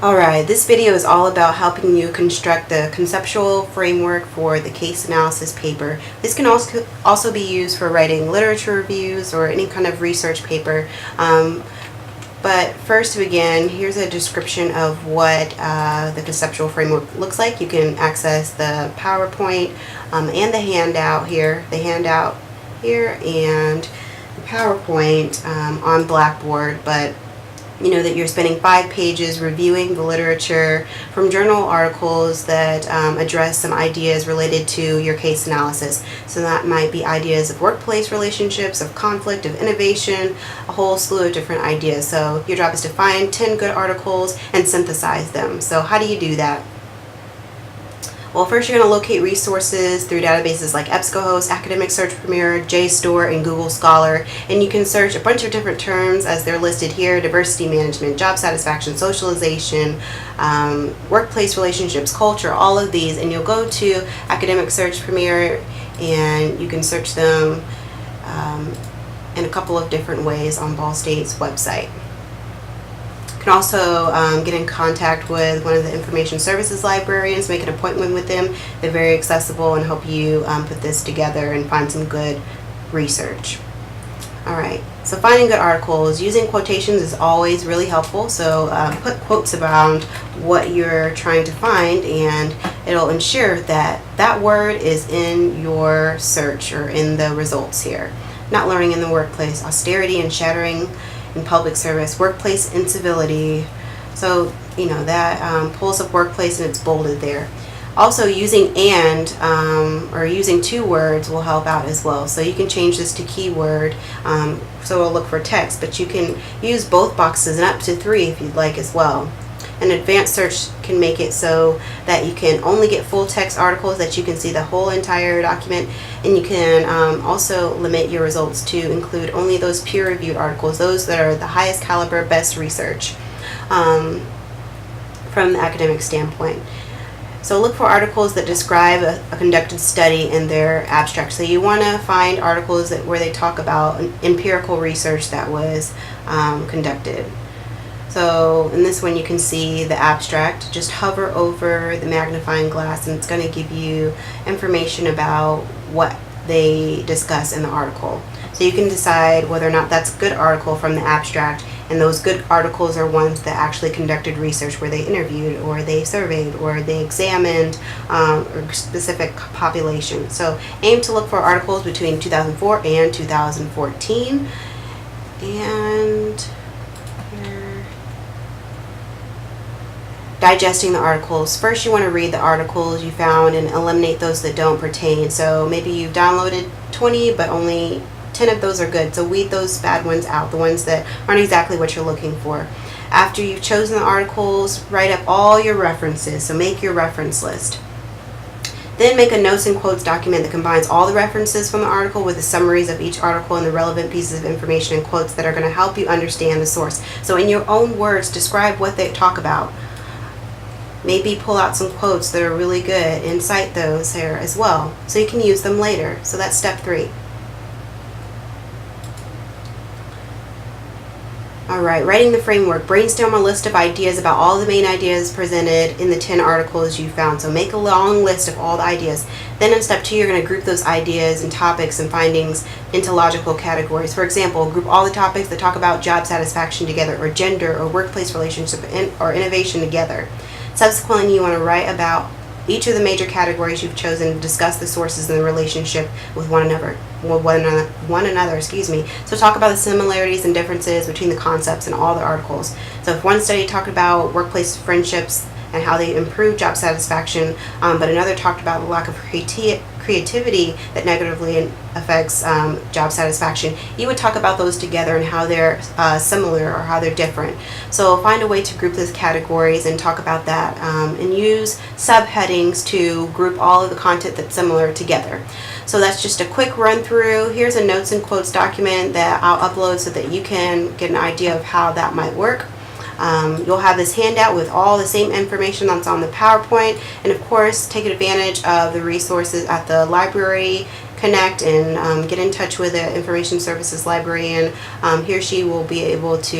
Alright, this video is all about helping you construct the conceptual framework for the case analysis paper. This can also be used for writing literature reviews or any kind of research paper. But first to begin, here's a description of what the conceptual framework looks like. You can access the PowerPoint and the handout here, and the PowerPoint on Blackboard, but you know that you're spending 5 pages reviewing the literature from journal articles that address some ideas related to your case analysis. So that might be ideas of workplace relationships, of conflict, of innovation, a whole slew of different ideas. So your job is to find 10 good articles and synthesize them. So how do you do that? Well, first you're going to locate resources through databases like EBSCOhost, Academic Search Premier, JSTOR, and Google Scholar. And you can search a bunch of different terms as they're listed here: diversity management, job satisfaction, socialization, workplace relationships, culture, all of these. And you'll go to Academic Search Premier and you can search them in a couple of different ways on Ball State's website. You can also get in contact with one of the information services librarians, make an appointment with them. They're very accessible and help you put this together and find some good research. Alright, so finding good articles, using quotations is always really helpful. So put quotes around what you're trying to find, and it'll ensure that that word is in your search or in the results here. Not learning in the workplace, austerity and shattering in public service, workplace incivility. So you know that pulls up workplace and it's bolded there. Also using and or using 2 words will help out as well. So you can change this to keyword, so it'll look for text, but you can use both boxes and up to 3 if you'd like as well. An advanced search can make it so that you can only get full text articles, that you can see the whole entire document, and you can also limit your results to include only those peer-reviewed articles, those that are the highest caliber, best research from the academic standpoint. So look for articles that describe a conducted study in their abstract. So you want to find articles where they talk about empirical research that was conducted. So in this one you can see the abstract. Just hover over the magnifying glass and it's going to give you information about what they discuss in the article. So you can decide whether or not that's a good article from the abstract, and those good articles are ones that actually conducted research where they interviewed or they surveyed or they examined a specific population. So aim to look for articles between 2004 and 2014. And digesting the articles. First you want to read the articles you found and eliminate those that don't pertain. So maybe you've downloaded 20 but only 10 of those are good. So weed those bad ones out, the ones that aren't exactly what you're looking for. After you've chosen the articles, write up all your references. So make your reference list. Then make a notes and quotes document that combines all the references from the article with the summaries of each article and the relevant pieces of information and quotes that are going to help you understand the source. So in your own words, describe what they talk about. Maybe pull out some quotes that are really good and cite those here as well, so you can use them later. So that's step 3. Alright, writing the framework. Brainstorm a list of ideas about all the main ideas presented in the 10 articles you found. So make a long list of all the ideas. Then in step 2, you're going to group those ideas and topics and findings into logical categories. For example, group all the topics that talk about job satisfaction together, or gender, or workplace relationship, or innovation together. Subsequently, you want to write about each of the major categories you've chosen to discuss the sources and the relationship with one another. So talk about the similarities and differences between the concepts in all the articles. So if one study talked about workplace friendships and how they improve job satisfaction, but another talked about the lack of creativity that negatively affects job satisfaction, you would talk about those together and how they're similar or how they're different. So find a way to group those categories and talk about that, and use subheadings to group all of the content that's similar together. So that's just a quick run through. Here's a notes and quotes document that I'll upload so that you can get an idea of how that might work. You'll have this handout with all the same information that's on the PowerPoint, and of course take advantage of the resources at the library. Connect and get in touch with the information services librarian. He or she will be able to